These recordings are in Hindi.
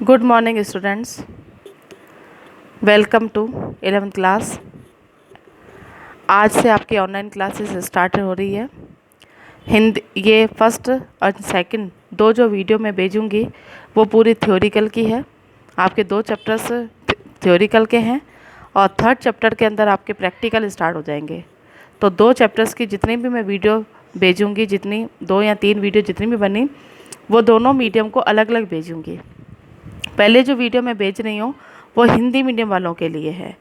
Good morning students, welcome to 11th class. आज से आपकी ऑनलाइन क्लासेस स्टार्ट हो रही है। हिंदी ये फर्स्ट और सेकंड दो जो वीडियो मैं भेजूंगी वो पूरी थ्योरिकल की है। आपके दो चैप्टर्स थ्योरिकल के हैं और थर्ड चैप्टर के अंदर आपके प्रैक्टिकल स्टार्ट हो जाएंगे। तो दो चैप्टर्स की जितनी भी मैं वीडियो भेजूंगी, जितनी 2 या 3 वीडियो जितनी भी बनी, वो दोनों मीडियम को अलग अलग भेजूंगी। पहले जो वीडियो मैं भेज रही हूँ वो हिंदी मीडियम वालों के लिए है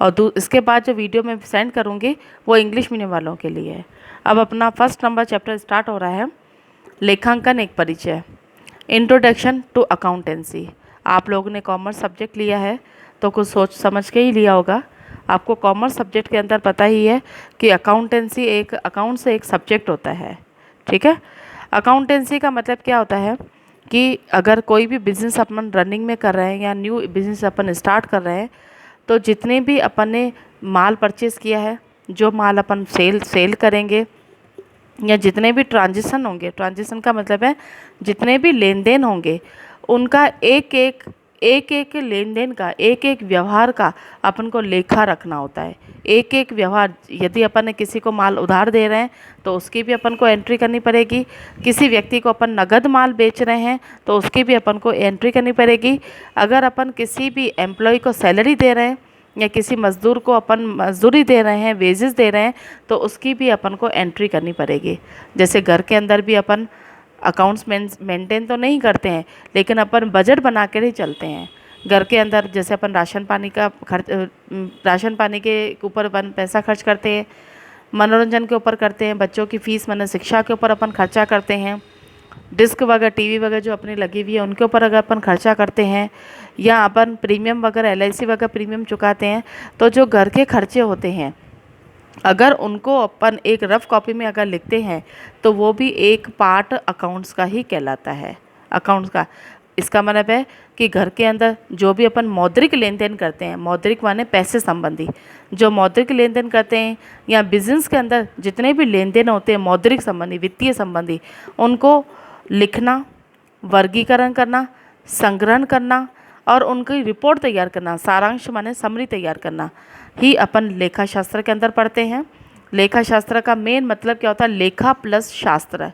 और इसके बाद जो वीडियो मैं सेंड करूँगी वो इंग्लिश मीडियम वालों के लिए है। अब अपना फर्स्ट नंबर चैप्टर स्टार्ट हो रहा है, लेखांकन एक परिचय, इंट्रोडक्शन टू अकाउंटेंसी। आप लोगों ने कॉमर्स सब्जेक्ट लिया है तो कुछ सोच समझ के ही लिया होगा। आपको कॉमर्स सब्जेक्ट के अंदर पता ही है कि अकाउंटेंसी एक अकाउंट से एक सब्जेक्ट होता है। ठीक है, अकाउंटेंसी का मतलब क्या होता है कि अगर कोई भी बिज़नेस अपन रनिंग में कर रहे हैं या न्यू बिज़नेस अपन स्टार्ट कर रहे हैं तो जितने भी अपन ने माल परचेज़ किया है, जो माल अपन सेल करेंगे या जितने भी ट्रांजिशन होंगे, ट्रांजिशन का मतलब है जितने भी लेन देन होंगे, उनका एक एक लेन देन का एक एक व्यवहार का अपन को लेखा रखना होता है। एक एक व्यवहार, यदि अपन ने किसी को माल उधार दे रहे हैं तो उसकी भी अपन को एंट्री करनी पड़ेगी। किसी व्यक्ति को अपन नगद माल बेच रहे हैं तो उसकी भी अपन को एंट्री करनी पड़ेगी। अगर अपन किसी भी एम्प्लॉय को सैलरी दे रहे हैं या किसी मज़दूर को अपन मजदूरी दे रहे हैं, वेजेस दे रहे हैं, तो उसकी भी अपन को एंट्री करनी पड़ेगी। जैसे घर के अंदर भी अपन अकाउंट्स मेंटेन तो नहीं करते हैं, लेकिन अपन बजट बना कर ही चलते हैं। घर के अंदर जैसे अपन राशन पानी का खर्च, राशन पानी के ऊपर अपन पैसा खर्च करते हैं, मनोरंजन के ऊपर करते हैं, बच्चों की फ़ीस मन शिक्षा के ऊपर अपन खर्चा करते हैं, डिस्क वगैरह टीवी वगैरह जो अपनी लगी हुई है उनके ऊपर अगर अपन खर्चा करते हैं, या अपन प्रीमियम वगैरह एलआईसी वगैरह प्रीमियम चुकाते हैं, तो जो घर के खर्चे होते हैं अगर उनको अपन एक रफ कॉपी में अगर लिखते हैं तो वो भी एक पार्ट अकाउंट्स का ही कहलाता है। अकाउंट्स का इसका मतलब है कि घर के अंदर जो भी अपन मौद्रिक लेन देन करते हैं, मौद्रिक माने पैसे संबंधी जो मौद्रिक लेन देन करते हैं, या बिजनेस के अंदर जितने भी लेन देन होते हैं मौद्रिक संबंधी, वित्तीय संबंधी, उनको लिखना, वर्गीकरण करना, संग्रहण करना और उनकी रिपोर्ट तैयार करना, सारांश माने समरी तैयार करना ही अपन लेखा शास्त्र के अंदर पढ़ते हैं। लेखा शास्त्र का मेन मतलब क्या होता है? लेखा प्लस शास्त्र।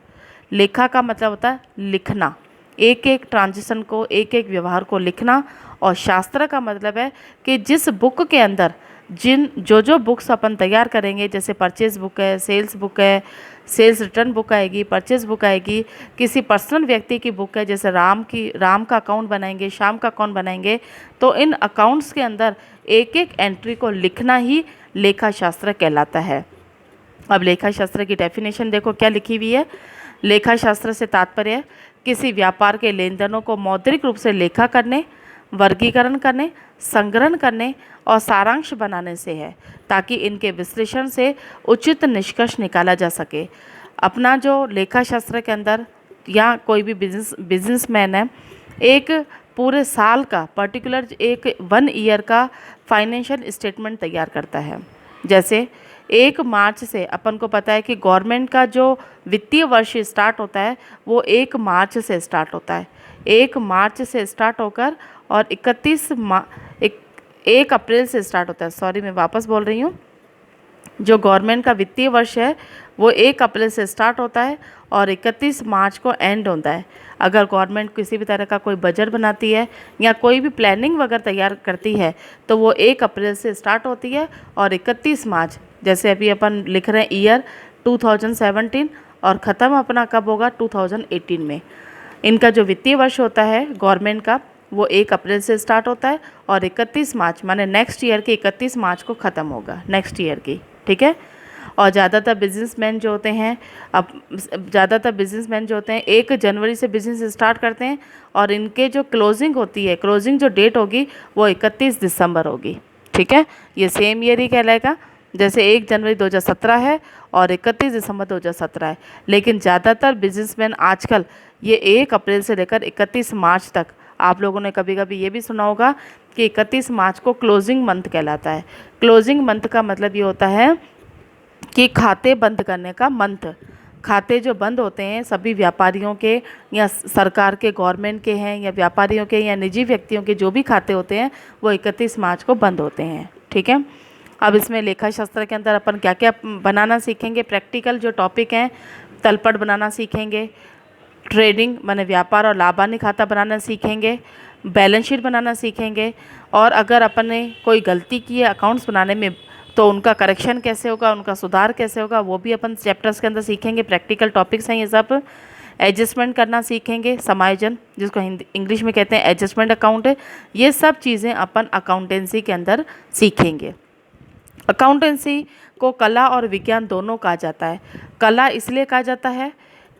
लेखा का मतलब होता है लिखना, एक एक ट्रांजिशन को, एक एक व्यवहार को लिखना, और शास्त्र का मतलब है कि जिस बुक के अंदर जो बुक्स अपन तैयार करेंगे, जैसे परचेज बुक है, सेल्स बुक है, सेल्स रिटर्न बुक आएगी, परचेज बुक आएगी, किसी पर्सनल व्यक्ति की बुक है, जैसे राम का अकाउंट बनाएंगे, श्याम का अकाउंट बनाएंगे, तो इन अकाउंट्स के अंदर एक एक एंट्री को लिखना ही लेखा शास्त्र कहलाता है। अब लेखा शास्त्र की डेफिनेशन देखो क्या लिखी हुई है। लेखा शास्त्र से तात्पर्य किसी व्यापार के लेन देनों को मौद्रिक रूप से लेखा करने, वर्गीकरण करने, संग्रहण करने और सारांश बनाने से है, ताकि इनके विश्लेषण से उचित निष्कर्ष निकाला जा सके। अपना जो लेखा शास्त्र के अंदर या कोई भी बिजनेसमैन है, एक पूरे साल का पर्टिकुलर एक 1 ईयर का फाइनेंशियल स्टेटमेंट तैयार करता है। जैसे 1 मार्च से अपन को पता है कि गवर्नमेंट का जो वित्तीय वर्ष स्टार्ट होता है वो 1 मार्च से स्टार्ट होता है। 1 मार्च से स्टार्ट होकर और 1 अप्रैल से स्टार्ट होता है। सॉरी, मैं वापस बोल रही हूँ। जो गवर्नमेंट का वित्तीय वर्ष है वो 1 अप्रैल से स्टार्ट होता है और 31 मार्च को एंड होता है। अगर गवर्नमेंट किसी भी तरह का कोई बजट बनाती है या कोई भी प्लानिंग वगैरह तैयार करती है तो वो 1 अप्रैल से स्टार्ट होती है और 31 मार्च, जैसे अभी अपन लिख रहे हैं ईयर 2017, और ख़त्म अपना कब होगा? 2018 में। इनका जो वित्तीय वर्ष होता है गवर्नमेंट का वो 1 अप्रैल से स्टार्ट होता है और 31 मार्च माने नेक्स्ट ईयर के 31 मार्च को ख़त्म होगा, नेक्स्ट ईयर की। ठीक है। और ज़्यादातर बिजनेसमैन जो होते हैं 1 जनवरी से बिज़नेस स्टार्ट करते हैं और इनके जो क्लोजिंग होती है, क्लोजिंग जो डेट होगी वो 31 दिसंबर होगी। ठीक है, ये सेम ईयर ही कहलाएगा। जैसे 1 जनवरी 2017 है और 31 दिसंबर 2017 है, लेकिन ज़्यादातर बिजनेसमैन आजकल ये 1 अप्रैल से लेकर 31 मार्च तक, आप लोगों ने कभी कभी ये भी सुना होगा कि 31 मार्च को क्लोजिंग मंथ कहलाता है। क्लोजिंग मंथ का मतलब ये होता है कि खाते बंद करने का मंथ। खाते जो बंद होते हैं सभी व्यापारियों के या सरकार के, गवर्नमेंट के हैं या व्यापारियों के या निजी व्यक्तियों के, जो भी खाते होते हैं वो 31 मार्च को बंद होते हैं। ठीक है। अब इसमें लेखा शास्त्र के अंदर अपन क्या क्या बनाना सीखेंगे, प्रैक्टिकल जो टॉपिक हैं, तलपट बनाना सीखेंगे, ट्रेडिंग माने व्यापार और लाभ हानि खाता बनाना सीखेंगे, बैलेंस शीट बनाना सीखेंगे, और अगर अपन ने कोई गलती की है अकाउंट्स बनाने में तो उनका करेक्शन कैसे होगा, उनका सुधार कैसे होगा, वो भी अपन चैप्टर्स के अंदर सीखेंगे। प्रैक्टिकल टॉपिक्स हैं ये सब। एडजस्टमेंट करना सीखेंगे, समायोजन जिसको हिंदी इंग्लिश में कहते हैं एडजस्टमेंट अकाउंट, ये सब चीज़ें अपन अकाउंटेंसी के अंदर सीखेंगे। अकाउंटेंसी को कला और विज्ञान दोनों कहा जाता है। कला इसलिए कहा जाता है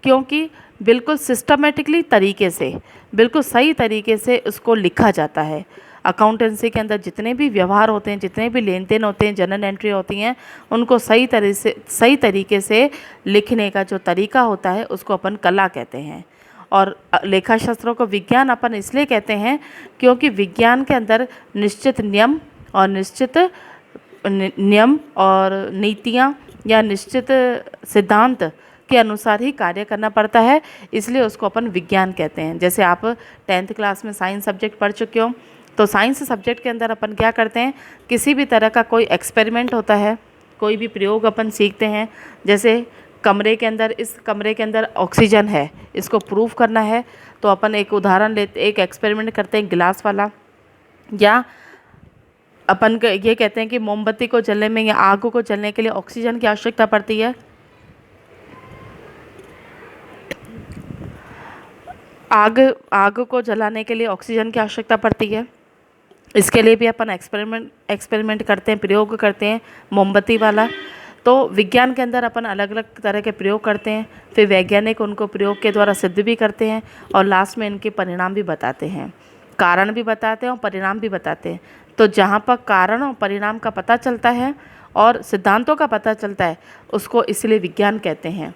क्योंकि बिल्कुल सिस्टमेटिकली तरीके से, बिल्कुल सही तरीके से उसको लिखा जाता है। अकाउंटेंसी के अंदर जितने भी व्यवहार होते हैं, जितने भी लेन देन होते हैं, जर्नल एंट्री होती हैं, उनको सही तरीके से लिखने का जो तरीका होता है उसको अपन कला कहते हैं। और लेखा शास्त्रों को विज्ञान अपन इसलिए कहते हैं क्योंकि विज्ञान के अंदर निश्चित नियम और नीतियाँ या निश्चित सिद्धांत के अनुसार ही कार्य करना पड़ता है, इसलिए उसको अपन विज्ञान कहते हैं। जैसे आप 10th क्लास में साइंस सब्जेक्ट पढ़ चुके हो, तो साइंस सब्जेक्ट के अंदर अपन क्या करते हैं, किसी भी तरह का कोई एक्सपेरिमेंट होता है, कोई भी प्रयोग अपन सीखते हैं। जैसे कमरे के अंदर, इस कमरे के अंदर ऑक्सीजन है, इसको प्रूफ करना है, तो अपन एक उदाहरण लेते, एक एक्सपेरिमेंट करते हैं गिलास वाला। या अपन ये कहते हैं कि मोमबत्ती को जलने में या आग को जलने के लिए ऑक्सीजन की आवश्यकता पड़ती है। आग को जलाने के लिए ऑक्सीजन की आवश्यकता पड़ती है। इसके लिए भी अपन एक्सपेरिमेंट करते हैं, प्रयोग करते हैं मोमबत्ती वाला। तो विज्ञान के अंदर अपन अलग अलग तरह के प्रयोग करते हैं, फिर वैज्ञानिक उनको प्रयोग के द्वारा सिद्ध भी करते हैं और लास्ट में इनके परिणाम भी बताते हैं, कारण भी बताते हैं और परिणाम भी बताते हैं। तो जहाँ पर कारण और परिणाम का पता चलता है और सिद्धांतों का पता चलता है, उसको इसलिए विज्ञान कहते हैं।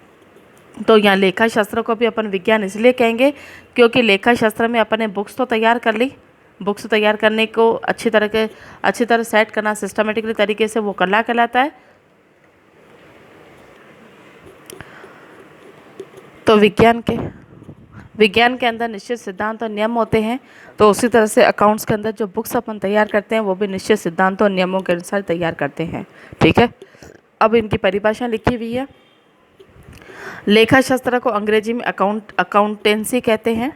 तो यहाँ लेखा शास्त्र को भी अपन विज्ञान इसलिए कहेंगे क्योंकि लेखा शास्त्र में अपन ने बुक्स तो तैयार कर ली, बुक्स तैयार करने को अच्छी तरह सेट करना सिस्टमेटिकली तरीके से, वो कला कहलाता है। तो विज्ञान के अंदर निश्चित सिद्धांत और नियम होते हैं, तो उसी तरह से अकाउंट्स के अंदर जो बुक्स अपन तैयार करते हैं वो भी निश्चित सिद्धांतों और नियमों के अनुसार तैयार करते हैं। ठीक है। अब इनकी परिभाषा लिखी हुई है। लेखा शास्त्र को अंग्रेजी में अकाउंटेंसी कहते हैं,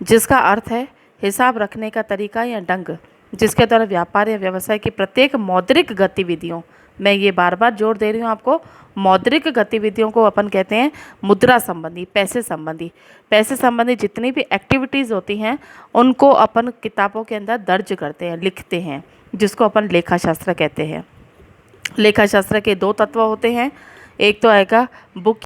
जिसका अर्थ है हिसाब रखने का तरीका या ढंग, जिसके द्वारा व्यापार या व्यवसाय की प्रत्येक मौद्रिक गतिविधियों, मैं ये बार बार जोर दे रही हूँ आपको, मौद्रिक गतिविधियों को अपन कहते हैं मुद्रा संबंधी, पैसे संबंधी जितनी भी एक्टिविटीज़ होती हैं उनको अपन किताबों के अंदर दर्ज करते हैं, लिखते हैं, जिसको अपन लेखा शास्त्र कहते हैं। लेखा शास्त्र के 2 तत्व होते हैं, एक तो आएगा बुक